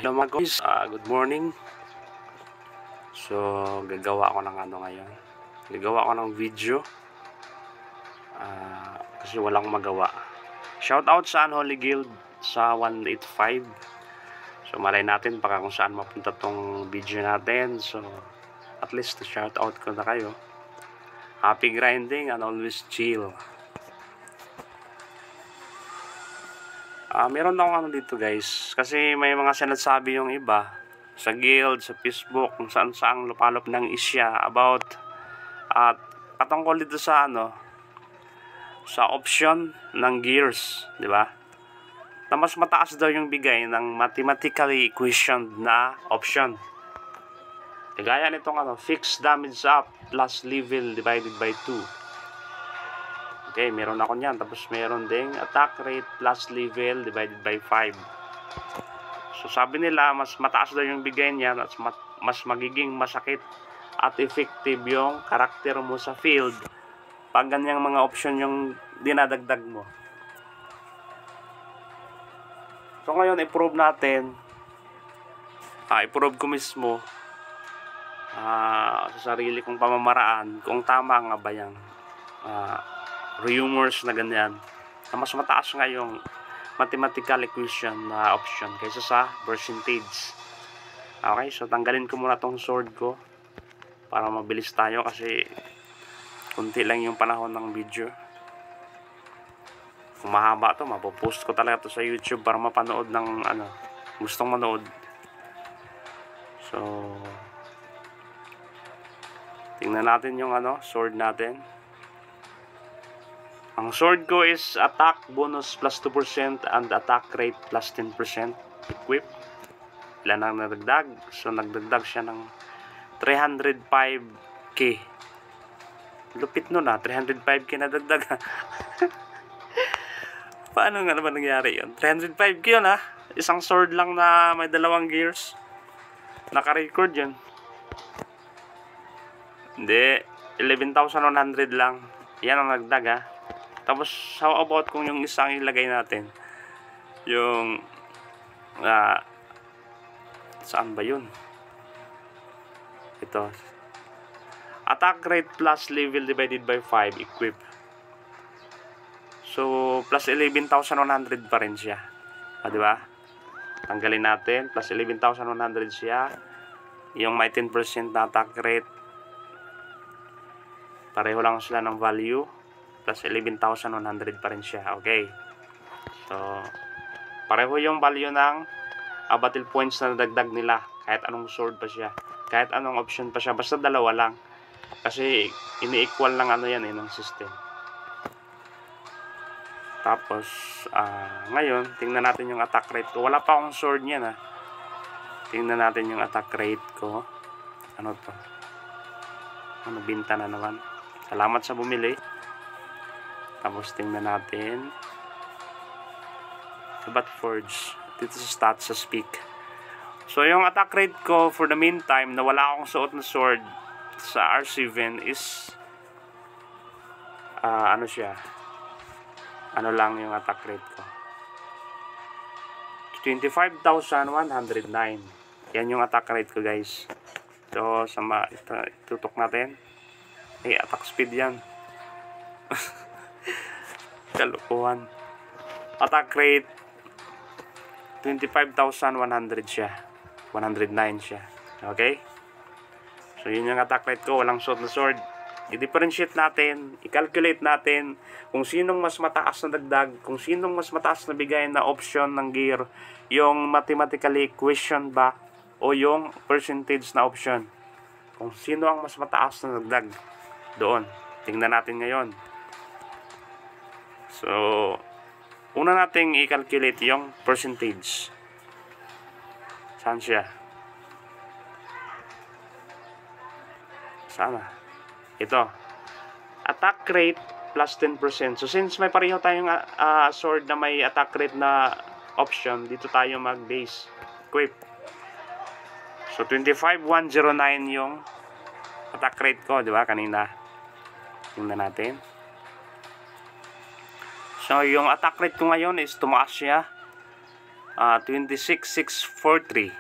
Hello mga guys, good morning. So, gagawa ako ng ngayon. Gagawa ako ng video. Kasi walang magawa. Shout out sa Unholy Guild sa 185. So, malay natin baka kung saan mapunta tong video natin. So, at least shout out ko na kayo. Happy grinding and always chill. Meron akong dito guys. Kasi may mga sinasabi yung iba sa guild, sa Facebook, kung saan saang lupalop ng isya about at patungkol dito sa sa option ng gears, di ba? Na mas mataas daw yung bigay ng mathematically equation na option. Kagaya nitong fixed damage up plus level divided by 2. Okay, meron ako niyan. Tapos meron ding attack rate plus level divided by 5. So sabi nila, mas mataas daw yung bigay niyan at mas magiging masakit at effective yung karakter mo sa field pag ganyang mga option yung dinadagdag mo. So ngayon, i-prove natin. I-prove ko mismo sa sarili kong pamamaraan kung tama nga ba yung rumors na ganyan na mas mataas nga yung mathematical equation na option kaysa sa percentage. Okay, so tanggalin ko muna tong sword ko para mabilis tayo kasi kunti lang yung panahon ng video. Kung mahaba to, mapopost ko talaga to sa YouTube para mapanood ng gustong manood. So tingnan natin yung sword natin. Ang sword ko is attack bonus plus 2% and attack rate plus 10% equip. Ilan ang nadagdag? So nagdagdag siya ng 305k. Lupit nun 305k na dagdag. Paano nga naman nangyari yun? 305k yun Isang sword lang na may dalawang gears. Naka-record yun. Hindi, 11,100 lang. Yan ang nagdag Tapos, how about kung yung isang ilagay natin? Yung, saan ba yun? Ito. Attack rate plus level divided by 5 equip. So, plus 11,100 pa rin siya. Diba? Tanggalin natin. Plus 11,100 siya. Yung may 10% na attack rate. Pareho lang sila ng value. Plus 11,100 pa rin siya. Okay. So, pareho yung value ng battle points na nadagdag nila. Kahit anong sword pa siya. Kahit anong option pa siya. Basta dalawa lang. Kasi, ini-equal lang yan ng system. Tapos, ngayon, tingnan natin yung attack rate ko. Wala pa akong sword niyan Tingnan natin yung attack rate ko. Ano to? Binta na naman. Salamat sa bumili. Tapos tingnan natin sa Batforge dito sa stats sa speak. So yung attack rate ko for the meantime na wala akong suot na sword sa R7 is siya, lang yung attack rate ko, 25,109. Yan yung attack rate ko guys. So tutok natin. Attack speed yan. Kalukuhan. Attack rate 25,100 siya. 109 siya. Okay? So yun yung attack rate ko. Walang suot na sword. I-differentiate natin, i-calculate natin kung sinong mas mataas na dagdag, kung sinong mas mataas na bigay na option ng gear, yung mathematically equation ba o yung percentage na option. Kung sino ang mas mataas na dagdag doon. Tingnan natin ngayon. So, una nating i-calculate yung percentage. Saan siya? Sana. Ito. Attack rate plus 10%. So, since may pareho tayong sword na may attack rate na option, dito tayo mag-base. Equip. So, 25,109 yung attack rate ko, di ba? Kanina. Tingnan natin. So, yung attack rate ko ngayon is tumaas siya. 26,643.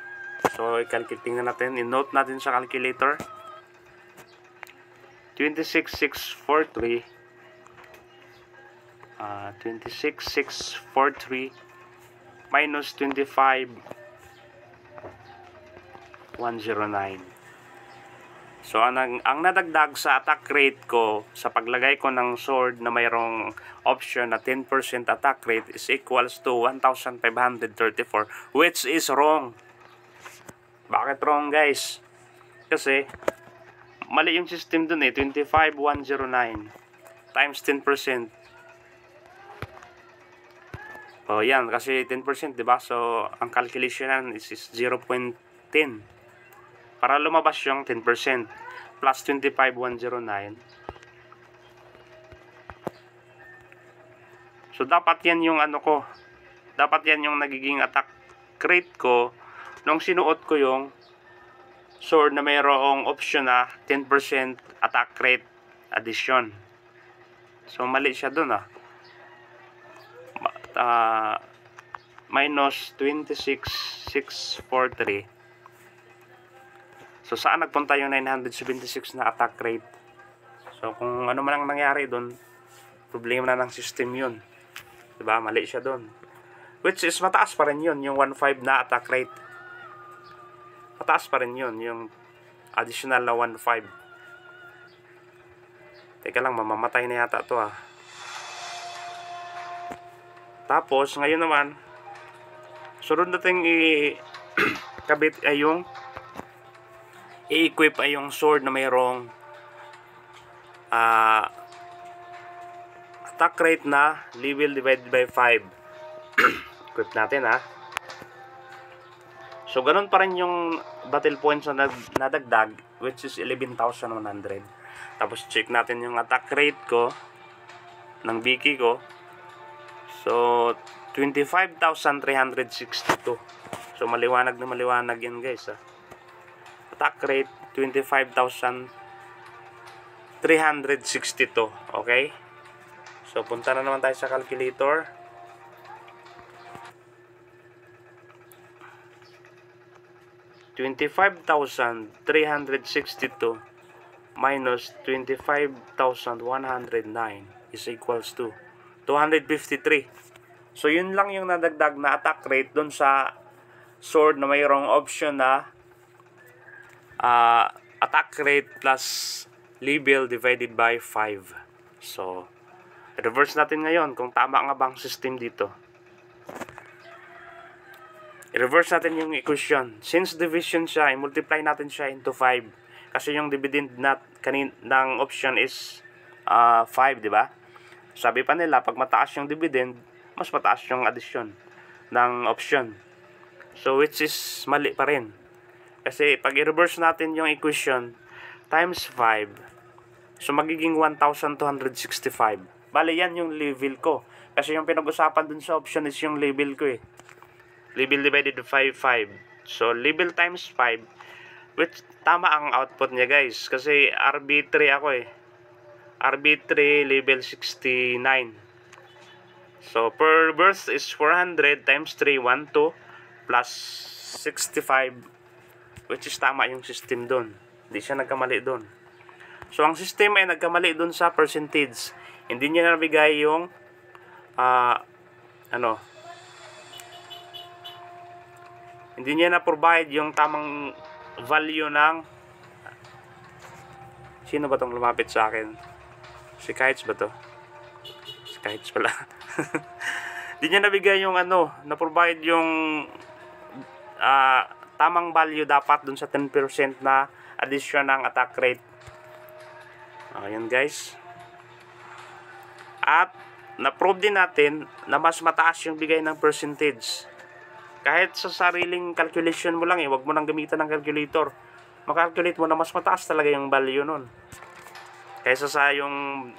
So, tingnan natin. I-note natin sa calculator. 26,643. 26,643 minus 25,109. So, ang nadagdag sa attack rate ko sa paglagay ko ng sword na mayroong option na 10% attack rate is equals to 1,534, which is wrong. Bakit wrong, guys? Kasi mali yung system dun 25,109 times 10%. O yan, kasi 10%, diba? So, ang calculation is 0.10. Para lumabas yung 10% plus 25,109. So, dapat yan yung ano ko. Dapat yan yung nagiging attack rate ko nung sinuot ko yung sword na mayroong option na 10% attack rate addition. So, mali siya dun minus 26,643. So, saan nagpunta yung 976 na attack rate? So, kung ano man ang nangyari doon, problema na ng system yun. Diba? Mali siya doon. Which is, mataas pa rin yun, yung 1.5 na attack rate. Mataas pa rin yun, yung additional na 1.5. Teka lang, mamamatay na yata to Tapos, ngayon naman, sunod natin i-kabit ay yung i-equip ay yung sword na mayroong attack rate na level divided by 5. Equip natin So ganun pa rin yung battle points na nadagdag, which is 11,100. Tapos check natin yung attack rate ko ng Biki ko. So 25,362. So maliwanag na maliwanag yan, guys Attack rate 25,362. Okay? So punta na naman tayo sa calculator. $25,362 minus 25,109 is equals to 253. So yun lang yung nadagdag na attack rate doon sa sword na mayroong option na attack rate plus level divided by 5. So, reverse natin ngayon kung tama nga bang system dito. I-reverse natin yung equation. Since division siya, i-multiply natin siya into 5. Kasi yung dividend ng option is 5, di ba? Sabi pa nila, pag mataas yung dividend, mas mataas yung addition ng option. So, which is mali pa rin. Kasi pag i-reverse natin yung equation times 5, so magiging 1,265. Bale, yan yung level ko. Kasi yung pinag-usapan dun sa option is yung level ko Level divided by 5. So, level times 5, which tama ang output niya, guys. Kasi RB3 ako RB3 level 69. So, per burst is 400 times 3, 12 plus 65. Which is tama yung system doon. Hindi siya nagkamali doon. So, ang system ay nagkamali doon sa percentage. Hindi niya nabigay yung hindi niya na-provide yung tamang value ng sino ba tong lumapit sa akin? Si Kites ba to? Si Kites pala. Hindi niya nabigay yung na-provide yung tamang value dapat dun sa 10% na addition ng attack rate. Ayan, guys. At na-prove din natin na mas mataas yung bigay ng percentage. Kahit sa sariling calculation mo lang wag mo nang gamitan ng calculator. Makalculate mo na mas mataas talaga yung value nun. Kaysa sa yung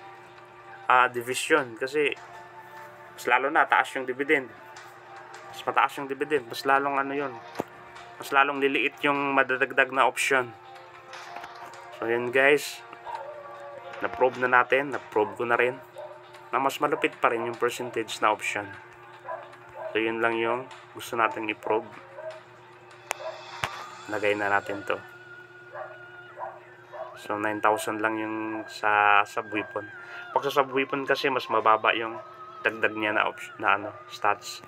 division. Kasi mas lalo na taas yung dividend. Mas mataas yung dividend. Mas lalong mas lalong liliit yung madadagdag na option. So yun, guys, na-prove na natin, na-prove ko na rin na mas malupit pa rin yung percentage na option. So yun lang yung gusto natin i-probe. Lagay na natin to. So 9,000 lang yung sa sub-weapon. Pag sa sub-weapon kasi mas mababa yung dagdag niya na option na ano, stats.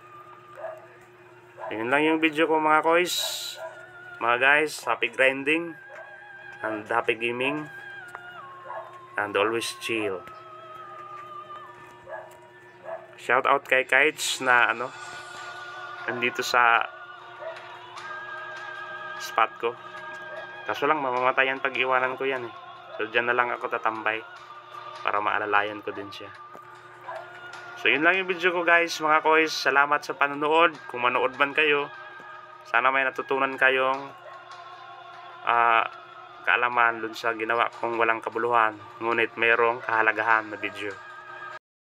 Yun lang yung video ko mga koys. Mga guys, happy grinding and happy gaming and always chill. Shout out kay Kites na ano, nandito sa spot ko. Kaso lang mamamatayan pag iwanan ko yan eh. So dyan na lang ako tatambay para maalalayan ko din siya. So yun lang yung video ko guys mga koys. Salamat sa panonood. Kung manood man kayo, sana may natutunan kayong kaalaman dun sa ginawa kong walang kabuluhan, ngunit mayroong kahalagahan na video.